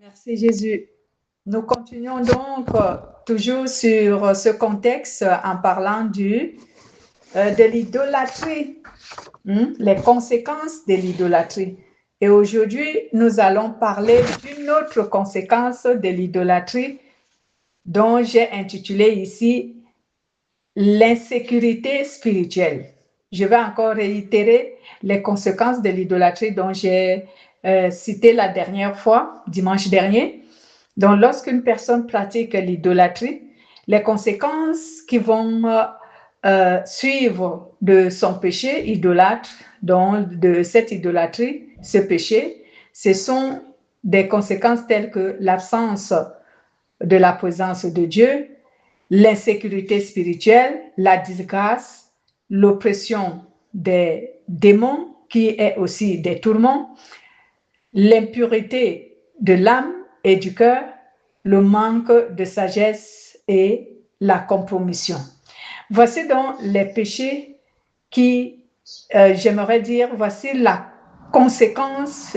Merci Jésus. Nous continuons donc toujours sur ce contexte en parlant de l'idolâtrie, les conséquences de l'idolâtrie. Et aujourd'hui, nous allons parler d'une autre conséquence de l'idolâtrie dont j'ai intitulé ici l'insécurité spirituelle. Je vais encore réitérer les conséquences de l'idolâtrie dont j'ai cité la dernière fois, dimanche dernier. Donc, lorsqu'une personne pratique l'idolâtrie, les conséquences qui vont suivre de son péché idolâtre, donc de cette idolâtrie, ce péché, ce sont des conséquences telles que l'absence de la présence de Dieu, l'insécurité spirituelle, la disgrâce, l'oppression des démons, qui est aussi des tourments, l'impurité de l'âme et du cœur, le manque de sagesse et la compromission. Voici donc les péchés qui, j'aimerais dire, voici la conséquence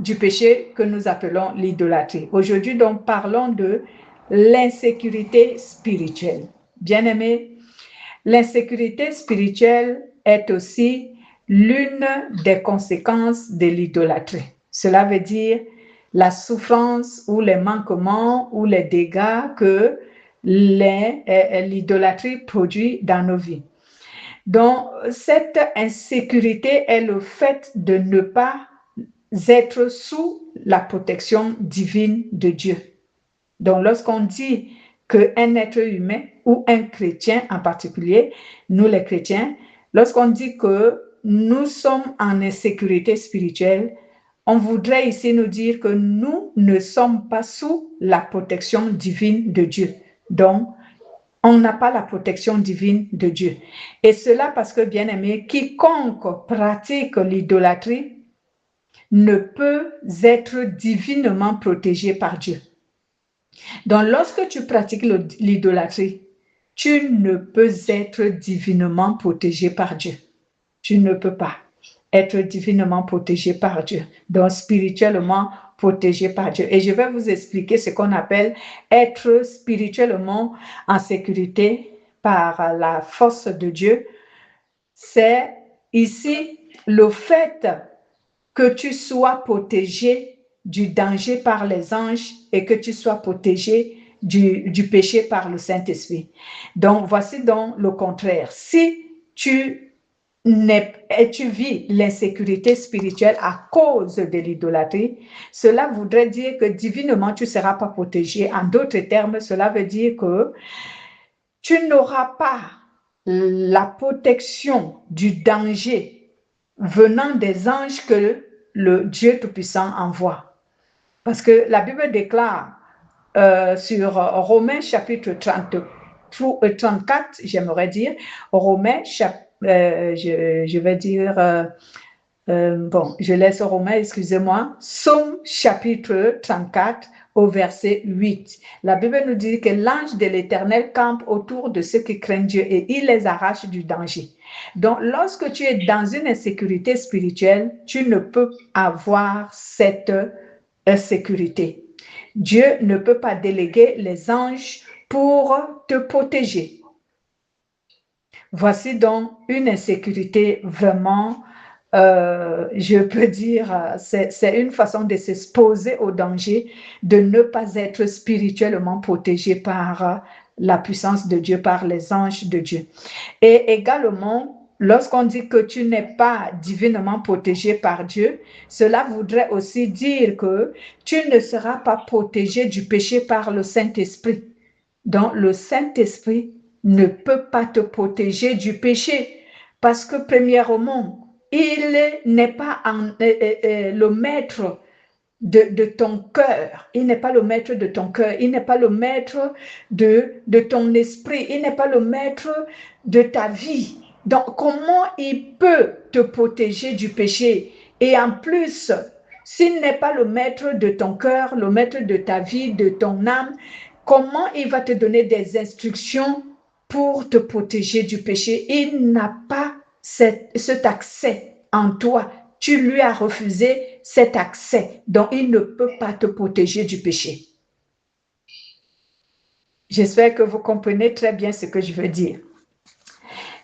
du péché que nous appelons l'idolâtrie. Aujourd'hui, donc, parlons de l'insécurité spirituelle. Bien-aimés, l'insécurité spirituelle est aussi l'une des conséquences de l'idolâtrie. Cela veut dire la souffrance ou les manquements ou les dégâts que l'idolâtrie produit dans nos vies. Donc, cette insécurité est le fait de ne pas être sous la protection divine de Dieu. Donc, lorsqu'on dit qu'un être humain ou un chrétien en particulier, nous les chrétiens, lorsqu'on dit que nous sommes en insécurité spirituelle, on voudrait ici nous dire que nous ne sommes pas sous la protection divine de Dieu. Donc, on n'a pas la protection divine de Dieu. Et cela parce que, bien aimé, quiconque pratique l'idolâtrie ne peut être divinement protégé par Dieu. Donc, lorsque tu pratiques l'idolâtrie, tu ne peux être divinement protégé par Dieu. Tu ne peux pas être divinement protégé par Dieu. Donc, spirituellement protégé par Dieu. Et je vais vous expliquer ce qu'on appelle être spirituellement en sécurité par la force de Dieu. C'est ici le fait que tu sois protégé du danger par les anges et que tu sois protégé du péché par le Saint-Esprit. Donc, voici donc le contraire. Si tu vis l'insécurité spirituelle à cause de l'idolâtrie, cela voudrait dire que divinement, tu ne seras pas protégé. En d'autres termes, cela veut dire que tu n'auras pas la protection du danger venant des anges que le Dieu Tout-Puissant envoie. Parce que la Bible déclare sur Romains chapitre 34, j'aimerais dire, Romains chapitre, je vais dire, bon, je laisse Romains, excusez-moi, Psaume chapitre 34 au verset 8. La Bible nous dit que l'ange de l'Éternel campe autour de ceux qui craignent Dieu et il les arrache du danger. Donc, lorsque tu es dans une insécurité spirituelle, tu ne peux avoir cette sécurité. Dieu ne peut pas déléguer les anges pour te protéger. Voici donc une insécurité vraiment, je peux dire, c'est une façon de s'exposer au danger, de ne pas être spirituellement protégé par la puissance de Dieu, par les anges de Dieu. Et également, lorsqu'on dit que tu n'es pas divinement protégé par Dieu, cela voudrait aussi dire que tu ne seras pas protégé du péché par le Saint-Esprit. Donc, le Saint-Esprit ne peut pas te protéger du péché parce que, premièrement, il n'est pas le maître de ton cœur. Il n'est pas le maître de ton cœur. Il n'est pas le maître de ton esprit. Il n'est pas le maître de ta vie. Donc, comment il peut te protéger du péché? Et en plus, s'il n'est pas le maître de ton cœur, le maître de ta vie, de ton âme, comment il va te donner des instructions pour te protéger du péché? Il n'a pas cet accès en toi. Tu lui as refusé cet accès, donc il ne peut pas te protéger du péché. J'espère que vous comprenez très bien ce que je veux dire.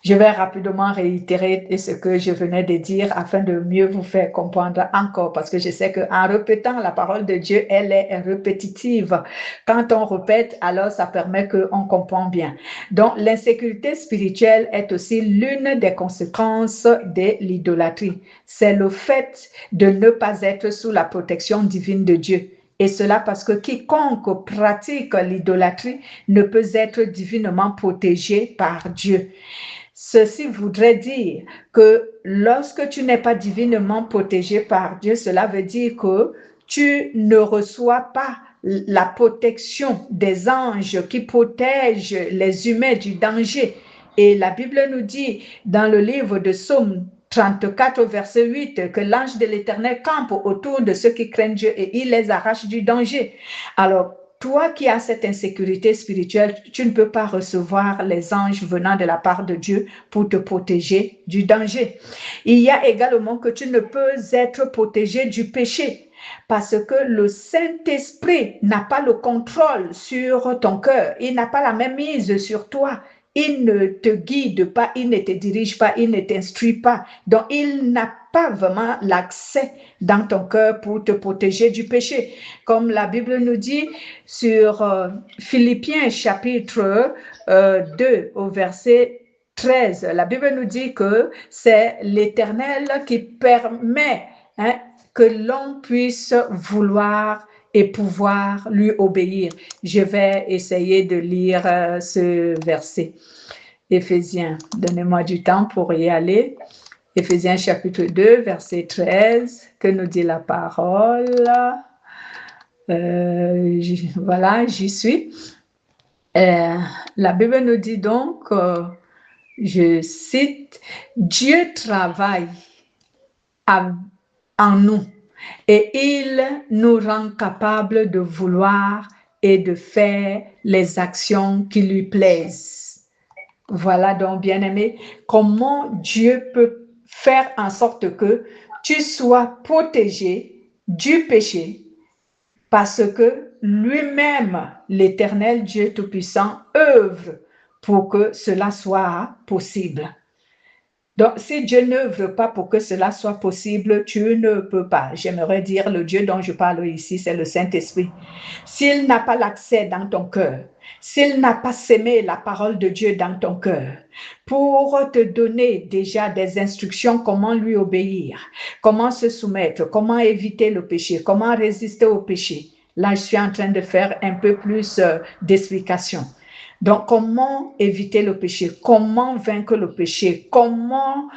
Je vais rapidement réitérer ce que je venais de dire afin de mieux vous faire comprendre encore, parce que je sais qu'en répétant la parole de Dieu, elle est répétitive. Quand on répète, alors ça permet qu'on comprend bien. Donc, l'insécurité spirituelle est aussi l'une des conséquences de l'idolâtrie. C'est le fait de ne pas être sous la protection divine de Dieu. Et cela parce que quiconque pratique l'idolâtrie ne peut être divinement protégé par Dieu. Ceci voudrait dire que lorsque tu n'es pas divinement protégé par Dieu, cela veut dire que tu ne reçois pas la protection des anges qui protègent les humains du danger. Et la Bible nous dit dans le livre de Psaume 34, verset 8, que l'ange de l'Éternel campe autour de ceux qui craignent Dieu et il les arrache du danger. Alors, toi qui as cette insécurité spirituelle, tu ne peux pas recevoir les anges venant de la part de Dieu pour te protéger du danger. Il y a également que tu ne peux être protégé du péché parce que le Saint-Esprit n'a pas le contrôle sur ton cœur. Il n'a pas la même mise sur toi. Il ne te guide pas, il ne te dirige pas, il ne t'instruit pas. Donc, il n'a pas vraiment l'accès dans ton cœur pour te protéger du péché. Comme la Bible nous dit sur Philippiens chapitre 2 au verset 13, la Bible nous dit que c'est l'Éternel qui permet que l'on puisse vouloir et pouvoir lui obéir. Je vais essayer de lire ce verset. Éphésiens, donnez-moi du temps pour y aller. Éphésiens chapitre 2, verset 13, que nous dit la parole. Voilà, j'y suis. La Bible nous dit donc, je cite, Dieu travaille en nous et il nous rend capables de vouloir et de faire les actions qui lui plaisent. Voilà donc, bien-aimé, comment Dieu peut faire en sorte que tu sois protégé du péché parce que lui-même, l'Éternel Dieu Tout-Puissant, œuvre pour que cela soit possible. Donc, si Dieu n'œuvre pas pour que cela soit possible, tu ne peux pas. J'aimerais dire, le Dieu dont je parle ici, c'est le Saint-Esprit. S'il n'a pas l'accès dans ton cœur, s'il n'a pas sémé la parole de Dieu dans ton cœur, pour te donner déjà des instructions, comment lui obéir, comment se soumettre, comment éviter le péché, comment résister au péché. Là, je suis en train de faire un peu plus d'explications. Donc, comment éviter le péché? Comment vaincre le péché? Comment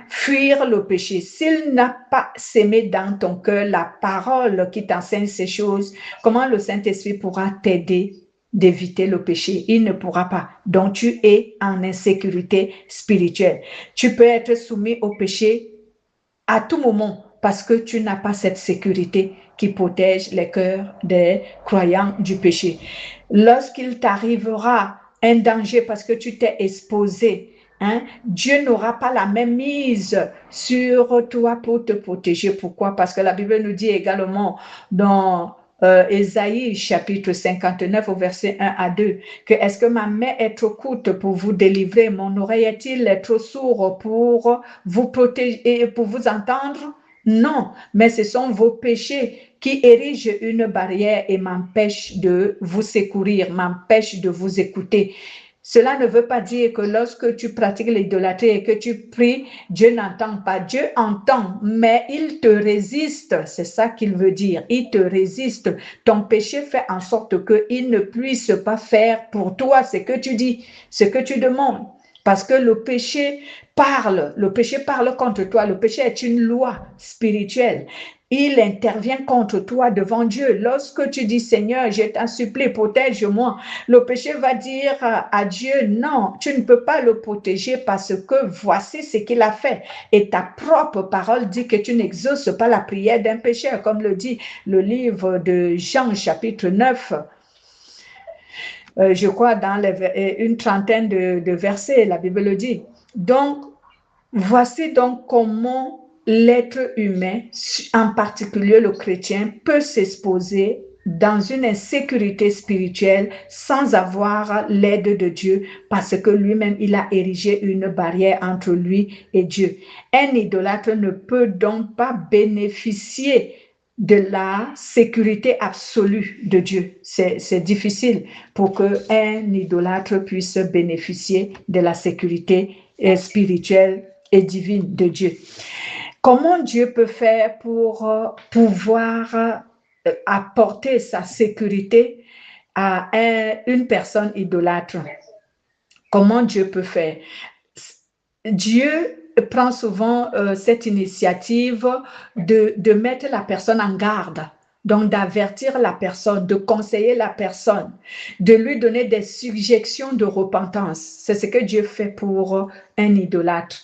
fuir le péché? S'il n'a pas sémé dans ton cœur la parole qui t'enseigne ces choses, comment le Saint-Esprit pourra t'aider d'éviter le péché? Il ne pourra pas. Donc, tu es en insécurité spirituelle. Tu peux être soumis au péché à tout moment parce que tu n'as pas cette sécurité qui protège les cœurs des croyants du péché. Lorsqu'il t'arrivera un danger parce que tu t'es exposé, Dieu n'aura pas la même mise sur toi pour te protéger. Pourquoi? Parce que la Bible nous dit également dans Ésaïe chapitre 59 au verset 1 à 2 que est-ce que ma main est trop courte pour vous délivrer, mon oreille est-il trop sourde pour vous protéger et pour vous entendre? Non, mais ce sont vos péchés qui érigent une barrière et m'empêchent de vous secourir, m'empêchent de vous écouter. Cela ne veut pas dire que lorsque tu pratiques l'idolâtrie et que tu pries, Dieu n'entend pas. Dieu entend, mais il te résiste. C'est ça qu'il veut dire. Il te résiste. Ton péché fait en sorte qu'il ne puisse pas faire pour toi ce que tu dis, ce que tu demandes. Parce que le péché parle contre toi. Le péché est une loi spirituelle. Il intervient contre toi devant Dieu. Lorsque tu dis, Seigneur, je t'en supplie, protège-moi, le péché va dire à Dieu, non, tu ne peux pas le protéger parce que voici ce qu'il a fait. Et ta propre parole dit que tu n'exauces pas la prière d'un pécheur, comme le dit le livre de Jean, chapitre 9. Je crois dans une trentaine de versets, la Bible le dit. Donc, voici donc comment l'être humain, en particulier le chrétien, peut s'exposer dans une insécurité spirituelle sans avoir l'aide de Dieu parce que lui-même, il a érigé une barrière entre lui et Dieu. Un idolâtre ne peut donc pas bénéficier de la sécurité absolue de Dieu. C'est difficile pour qu'un idolâtre puisse bénéficier de la sécurité spirituelle et divine de Dieu. Comment Dieu peut faire pour pouvoir apporter sa sécurité à une personne idolâtre? Comment Dieu peut faire? Dieu prend souvent cette initiative de mettre la personne en garde, donc d'avertir la personne, de conseiller la personne, de lui donner des suggestions de repentance. C'est ce que Dieu fait pour un idolâtre.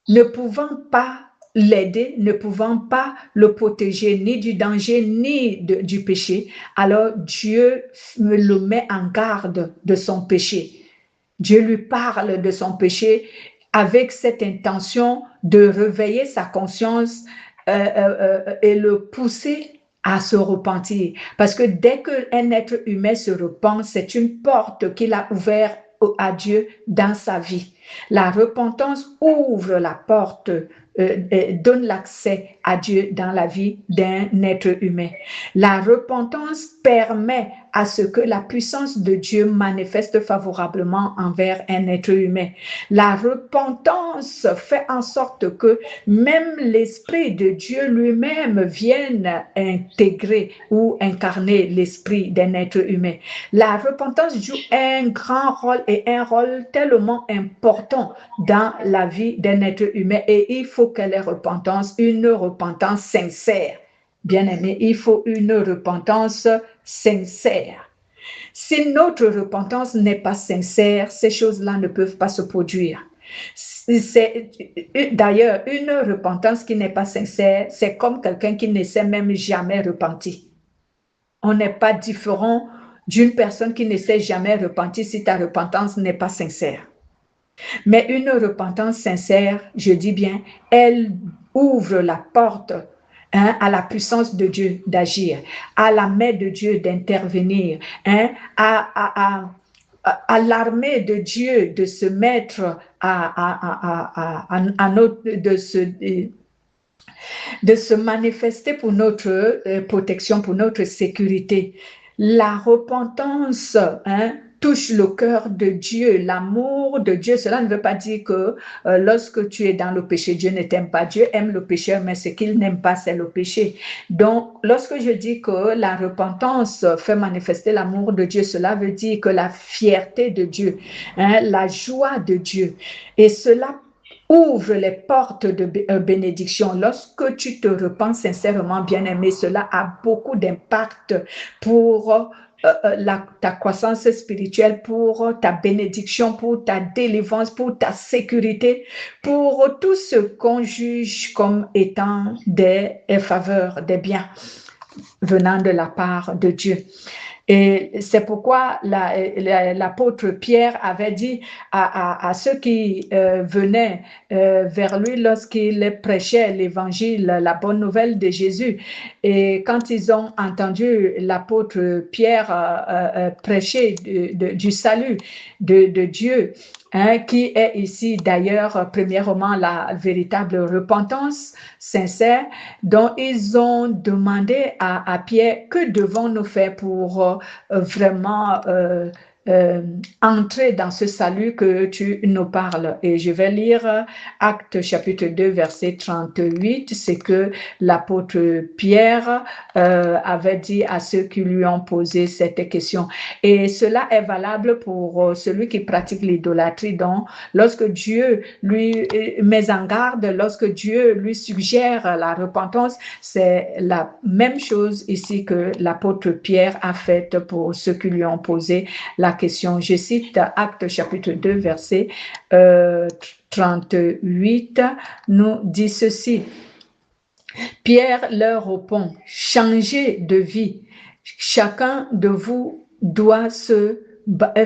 Ne pouvant pas l'aider, ne pouvant pas le protéger ni du danger ni du péché, alors Dieu le met en garde de son péché. Dieu lui parle de son péché avec cette intention de réveiller sa conscience et le pousser à se repentir. Parce que dès qu'un être humain se repent, c'est une porte qu'il a ouverte à Dieu dans sa vie. La repentance ouvre la porte, donne l'accès à Dieu dans la vie d'un être humain. La repentance permet à ce que la puissance de Dieu manifeste favorablement envers un être humain. La repentance fait en sorte que même l'Esprit de Dieu lui-même vienne intégrer ou incarner l'esprit d'un être humain. La repentance joue un grand rôle et un rôle tellement important dans la vie d'un être humain et il faut que les repentances, une repentance sincère. Bien-aimé, il faut une repentance sincère. Si notre repentance n'est pas sincère, ces choses-là ne peuvent pas se produire. D'ailleurs, une repentance qui n'est pas sincère, c'est comme quelqu'un qui ne s'est même jamais repenti. On n'est pas différent d'une personne qui ne s'est jamais repentie si ta repentance n'est pas sincère. Mais une repentance sincère, je dis bien, elle ouvre la porte à la puissance de Dieu d'agir, à la main de Dieu d'intervenir, à l'armée de Dieu de se mettre de se manifester pour notre protection, pour notre sécurité. La repentance touche le cœur de Dieu, l'amour de Dieu. Cela ne veut pas dire que lorsque tu es dans le péché, Dieu ne t'aime pas. Dieu aime le pécheur, mais ce qu'il n'aime pas, c'est le péché. Donc, lorsque je dis que la repentance fait manifester l'amour de Dieu, cela veut dire que la fierté de Dieu, la joie de Dieu, et cela ouvre les portes de bénédiction. Lorsque tu te repens sincèrement, bien-aimé, cela a beaucoup d'impact pour ta croissance spirituelle, pour ta bénédiction, pour ta délivrance, pour ta sécurité, pour tout ce qu'on juge comme étant des faveurs, des biens venant de la part de Dieu. Et c'est pourquoi l'apôtre Pierre avait dit à ceux qui venaient vers lui lorsqu'il prêchait l'évangile, la bonne nouvelle de Jésus. Et quand ils ont entendu l'apôtre Pierre prêcher du salut de Dieu, qui est ici d'ailleurs premièrement la véritable repentance sincère, dont ils ont demandé à Pierre que devons-nous faire pour vraiment entrer dans ce salut que tu nous parles. Et je vais lire Actes chapitre 2 verset 38, c'est que l'apôtre Pierre avait dit à ceux qui lui ont posé cette question. Et cela est valable pour celui qui pratique l'idolâtrie. Donc, lorsque Dieu lui met en garde, lorsque Dieu lui suggère la repentance, c'est la même chose ici que l'apôtre Pierre a faite pour ceux qui lui ont posé la question. Je cite Actes chapitre 2, verset 38, nous dit ceci. Pierre leur répond, changez de vie. Chacun de vous doit se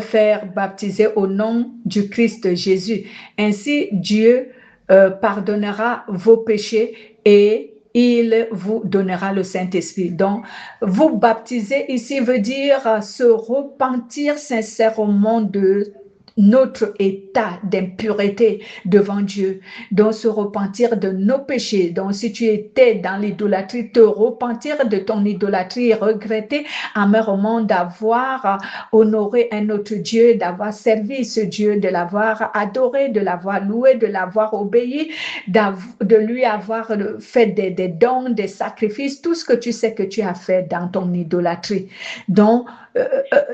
faire baptiser au nom du Christ Jésus. Ainsi, Dieu pardonnera vos péchés et il vous donnera le Saint-Esprit. Donc, vous baptiser ici veut dire se repentir sincèrement de notre état d'impureté devant Dieu, donc se repentir de nos péchés. Donc, si tu étais dans l'idolâtrie, te repentir de ton idolâtrie, regretter amèrement d'avoir honoré un autre Dieu, d'avoir servi ce Dieu, de l'avoir adoré, de l'avoir loué, de l'avoir obéi, de lui avoir fait des dons, des sacrifices, tout ce que tu sais que tu as fait dans ton idolâtrie. Donc,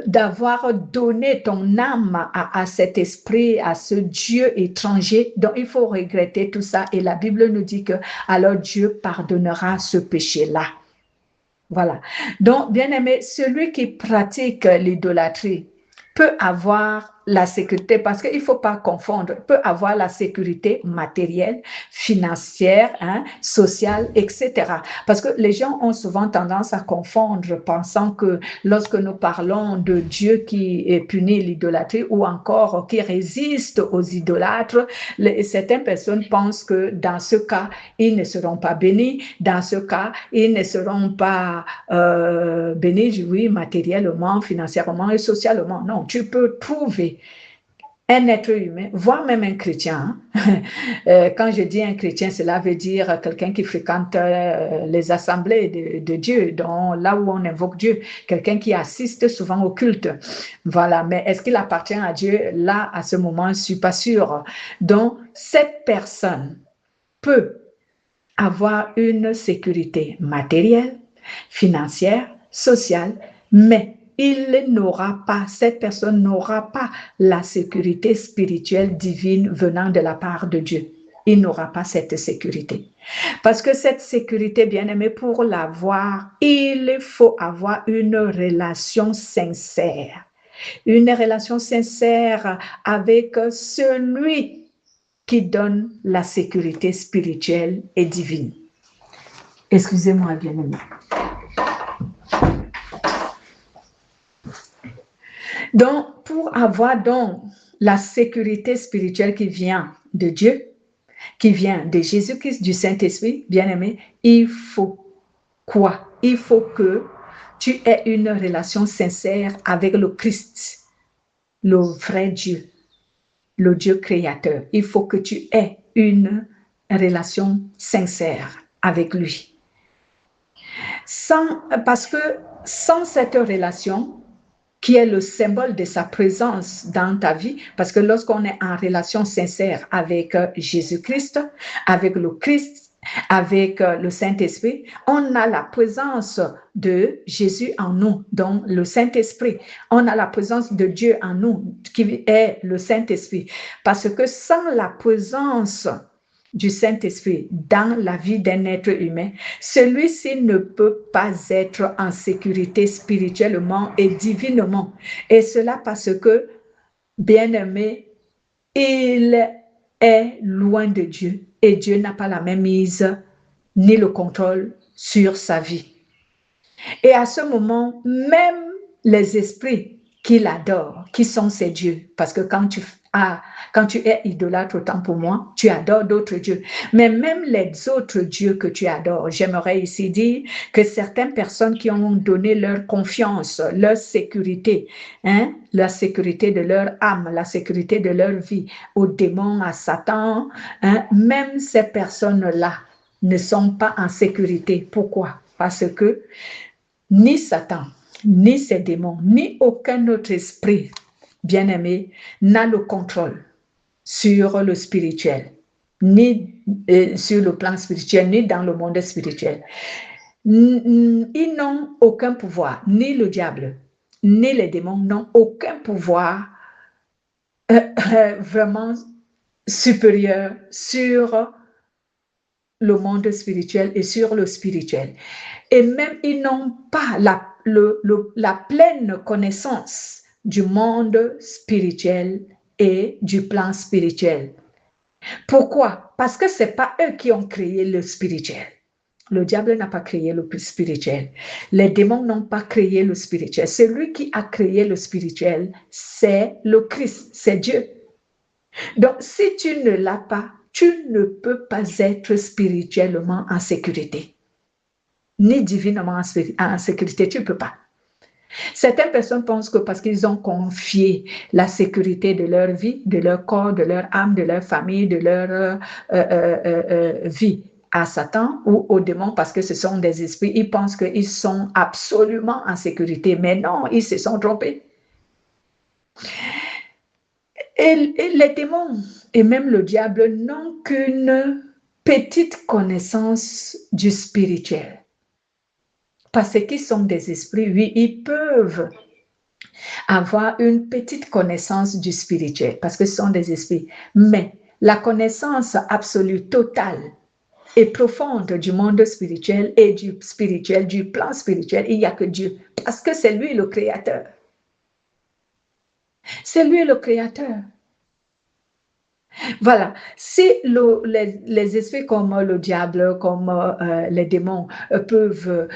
d'avoir donné ton âme à cet esprit, à ce Dieu étranger. Donc, il faut regretter tout ça. Et la Bible nous dit que alors Dieu pardonnera ce péché-là. Voilà. Donc, bien aimé, celui qui pratique l'idolâtrie peut avoir la sécurité, parce qu'il ne faut pas confondre, peut avoir la sécurité matérielle, financière, sociale, etc. Parce que les gens ont souvent tendance à confondre, pensant que lorsque nous parlons de Dieu qui punit l'idolâtrie ou encore qui résiste aux idolâtres, certaines personnes pensent que dans ce cas, ils ne seront pas bénis, dans ce cas, ils ne seront pas bénis, oui, matériellement, financièrement et socialement. Non, tu peux trouver un être humain, voire même un chrétien. Quand je dis un chrétien, cela veut dire quelqu'un qui fréquente les assemblées de Dieu, donc là où on invoque Dieu, quelqu'un qui assiste souvent au culte. Voilà, mais est-ce qu'il appartient à Dieu? Là, à ce moment, je ne suis pas sûre. Donc, cette personne peut avoir une sécurité matérielle, financière, sociale, mais cette personne n'aura pas la sécurité spirituelle divine venant de la part de Dieu. Il n'aura pas cette sécurité. Parce que cette sécurité, bien aimée, pour l'avoir, il faut avoir une relation sincère. Une relation sincère avec celui qui donne la sécurité spirituelle et divine. Excusez-moi, bien-aimé. Donc, pour avoir donc la sécurité spirituelle qui vient de Dieu, qui vient de Jésus-Christ, du Saint-Esprit, bien-aimé, il faut quoi? Il faut que tu aies une relation sincère avec le Christ, le vrai Dieu, le Dieu créateur. Il faut que tu aies une relation sincère avec lui. Parce que sans cette relation, qui est le symbole de sa présence dans ta vie, parce que lorsqu'on est en relation sincère avec Jésus-Christ, avec le Christ, avec le Saint-Esprit, on a la présence de Jésus en nous, donc le Saint-Esprit. On a la présence de Dieu en nous, qui est le Saint-Esprit. Parce que sans la présence du Saint-Esprit dans la vie d'un être humain, celui-ci ne peut pas être en sécurité spirituellement et divinement. Et cela parce que, bien-aimé, il est loin de Dieu et Dieu n'a pas la même mise ni le contrôle sur sa vie. Et à ce moment, même les esprits qu'il adore, qui sont ses dieux, parce que quand tu es idolâtre, autant pour moi, tu adores d'autres dieux. Mais même les autres dieux que tu adores, j'aimerais ici dire que certaines personnes qui ont donné leur confiance, leur sécurité, la sécurité de leur âme, la sécurité de leur vie aux démons, à Satan, même ces personnes-là ne sont pas en sécurité. Pourquoi? Parce que ni Satan, ni ses démons, ni aucun autre esprit, bien-aimé, n'a le contrôle sur le spirituel, ni sur le plan spirituel, ni dans le monde spirituel. Ils n'ont aucun pouvoir, ni le diable, ni les démons n'ont aucun pouvoir vraiment supérieur sur le monde spirituel et sur le spirituel. Et même, ils n'ont pas la pleine connaissance du monde spirituel et du plan spirituel. Pourquoi? Parce que ce n'est pas eux qui ont créé le spirituel. Le diable n'a pas créé le spirituel. Les démons n'ont pas créé le spirituel. Celui qui a créé le spirituel, c'est le Christ, c'est Dieu. Donc, si tu ne l'as pas, tu ne peux pas être spirituellement en sécurité, ni divinement en sécurité, tu ne peux pas. Certaines personnes pensent que parce qu'ils ont confié la sécurité de leur vie, de leur corps, de leur âme, de leur famille, de leur vie à Satan ou aux démons parce que ce sont des esprits, ils pensent qu'ils sont absolument en sécurité. Mais non, ils se sont trompés. Et les démons et même le diable n'ont qu'une petite connaissance du spirituel. Parce qu'ils sont des esprits, oui, ils peuvent avoir une petite connaissance du spirituel, parce que ce sont des esprits. Mais la connaissance absolue, totale et profonde du monde spirituel et du plan spirituel, il n'y a que Dieu, parce que c'est lui le créateur. C'est lui le créateur. Voilà, si les esprits comme le diable, comme les démons peuvent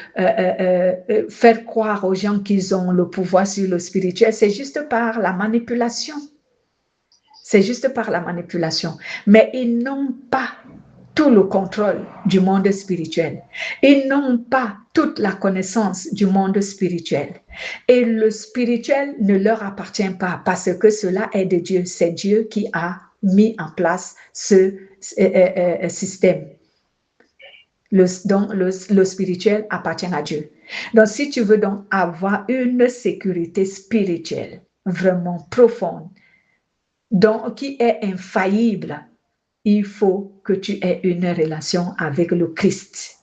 faire croire aux gens qu'ils ont le pouvoir sur le spirituel, c'est juste par la manipulation. C'est juste par la manipulation. Mais ils n'ont pas tout le contrôle du monde spirituel. Ils n'ont pas toute la connaissance du monde spirituel. Et le spirituel ne leur appartient pas parce que cela est de Dieu. C'est Dieu qui a mis en place ce système. Donc, le spirituel appartient à Dieu. Donc, si tu veux donc avoir une sécurité spirituelle vraiment profonde, donc qui est infaillible, il faut que tu aies une relation avec le Christ,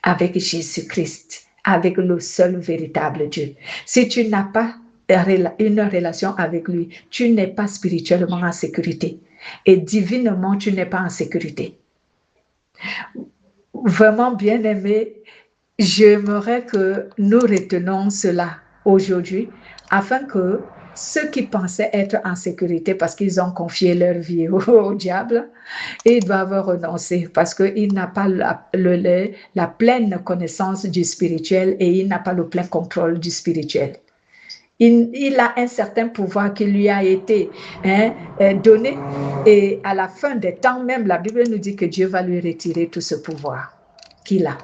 avec Jésus-Christ, avec le seul véritable Dieu. Si tu n'as pas une relation avec lui, tu n'es pas spirituellement en sécurité. Et divinement, tu n'es pas en sécurité. Vraiment bien aimé, j'aimerais que nous retenions cela aujourd'hui afin que ceux qui pensaient être en sécurité parce qu'ils ont confié leur vie au diable, ils doivent renoncer parce qu'il n'a pas la pleine connaissance du spirituel et il n'a pas le plein contrôle du spirituel. Il a un certain pouvoir qui lui a été donné et à la fin des temps même, la Bible nous dit que Dieu va lui retirer tout ce pouvoir qu'il a.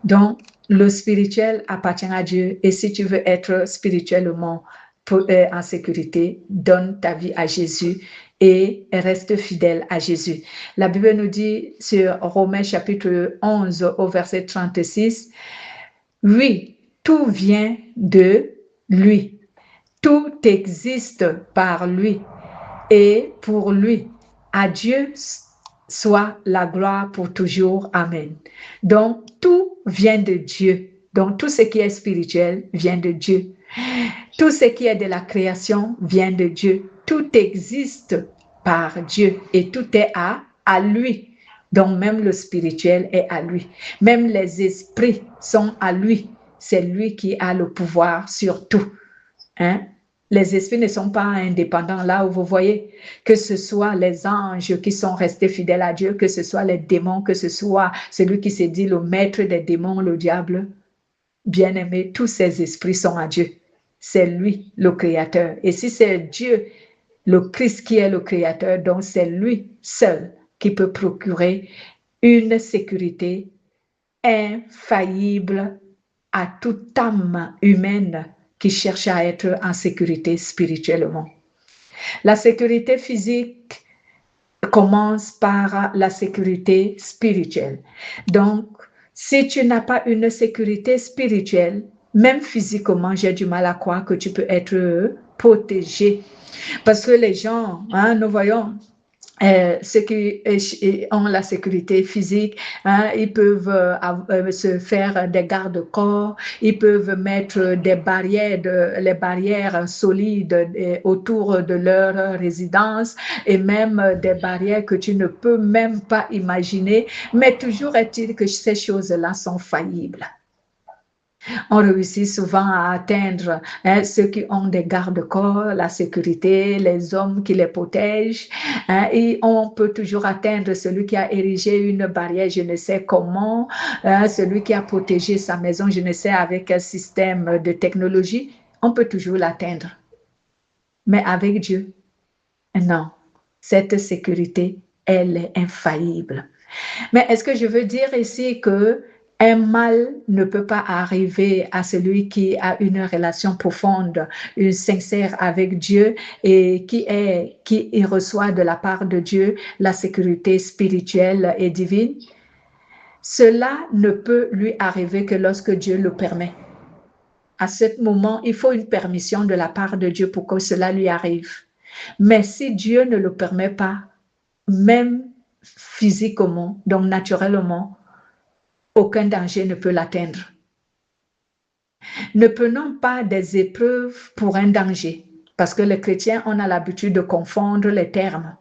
Donc, le spirituel appartient à Dieu et si tu veux être spirituellement en sécurité, donne ta vie à Jésus et reste fidèle à Jésus. La Bible nous dit sur Romains chapitre 11 au verset 36, « Oui, tout vient de lui. Tout existe par lui et pour lui. À Dieu soit la gloire pour toujours. Amen. » Donc, tout vient de Dieu. Donc, tout ce qui est spirituel vient de Dieu. Tout ce qui est de la création vient de Dieu. Tout existe par Dieu et tout est à lui. Donc, même le spirituel est à lui. Même les esprits sont à lui. C'est lui qui a le pouvoir sur tout. Hein? Les esprits ne sont pas indépendants là où vous voyez, que ce soit les anges qui sont restés fidèles à Dieu, que ce soit les démons, que ce soit celui qui s'est dit le maître des démons, le diable. Bien-aimé, tous ces esprits sont à Dieu. C'est lui le créateur. Et si c'est Dieu, le Christ qui est le créateur, donc c'est lui seul qui peut procurer une sécurité infaillible à toute âme humaine qui cherche à être en sécurité spirituellement. La sécurité physique commence par la sécurité spirituelle. Donc, si tu n'as pas une sécurité spirituelle, même physiquement, j'ai du mal à croire que tu peux être protégé. Parce que les gens, nous voyons, ceux qui ont la sécurité physique, ils peuvent se faire des garde-corps, ils peuvent mettre des barrières, les barrières solides autour de leur résidence et même des barrières que tu ne peux même pas imaginer. Mais toujours est-il que ces choses-là sont faillibles. On réussit souvent à atteindre ceux qui ont des garde-corps, la sécurité, les hommes qui les protègent. Et on peut toujours atteindre celui qui a érigé une barrière, je ne sais comment, celui qui a protégé sa maison, je ne sais avec quel système de technologie. On peut toujours l'atteindre. Mais avec Dieu, non. Cette sécurité elle est infaillible. Mais est-ce que je veux dire ici que un mal ne peut pas arriver à celui qui a une relation profonde, une sincère avec Dieu et qui reçoit de la part de Dieu la sécurité spirituelle et divine? Cela ne peut lui arriver que lorsque Dieu le permet. À ce moment, il faut une permission de la part de Dieu pour que cela lui arrive. Mais si Dieu ne le permet pas, même physiquement, donc naturellement, aucun danger ne peut l'atteindre. Ne prenons pas des épreuves pour un danger, parce que les chrétiens, on a l'habitude de confondre les termes.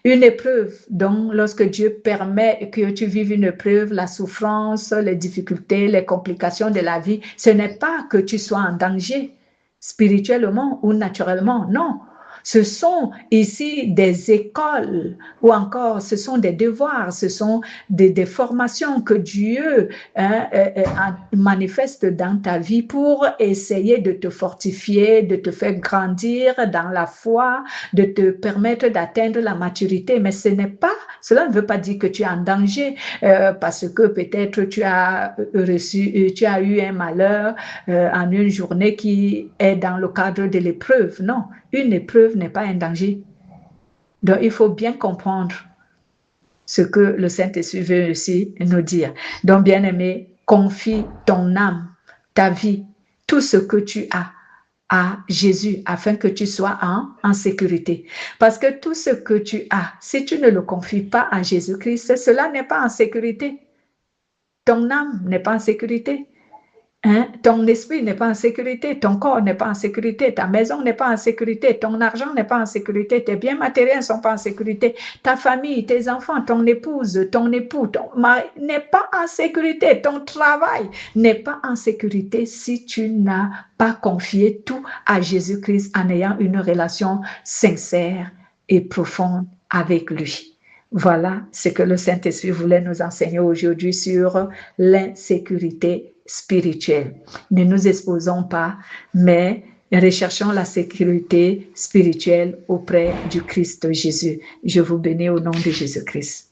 Une épreuve, donc lorsque Dieu permet que tu vives une épreuve, la souffrance, les difficultés, les complications de la vie, ce n'est pas que tu sois en danger spirituellement ou naturellement, non. Ce sont ici des écoles ou encore ce sont des devoirs, ce sont des formations que Dieu manifeste dans ta vie pour essayer de te fortifier, de te faire grandir dans la foi, de te permettre d'atteindre la maturité. Mais cela ne veut pas dire que tu es en danger parce que peut-être tu as eu un malheur en une journée qui est dans le cadre de l'épreuve. Non, une épreuve n'est pas un danger. Donc, il faut bien comprendre ce que le Saint-Esprit veut aussi nous dire. Donc, bien-aimé, confie ton âme, ta vie, tout ce que tu as à Jésus afin que tu sois en sécurité. Parce que tout ce que tu as, si tu ne le confies pas à Jésus-Christ, cela n'est pas en sécurité. Ton âme n'est pas en sécurité. Ton esprit n'est pas en sécurité, ton corps n'est pas en sécurité, ta maison n'est pas en sécurité, ton argent n'est pas en sécurité, tes biens matériels ne sont pas en sécurité, ta famille, tes enfants, ton épouse, ton époux, ton mari n'est pas en sécurité, ton travail n'est pas en sécurité si tu n'as pas confié tout à Jésus-Christ en ayant une relation sincère et profonde avec lui. Voilà ce que le Saint-Esprit voulait nous enseigner aujourd'hui sur l'insécurité spirituelle. Ne nous exposons pas, mais recherchons la sécurité spirituelle auprès du Christ Jésus. Je vous bénis au nom de Jésus-Christ.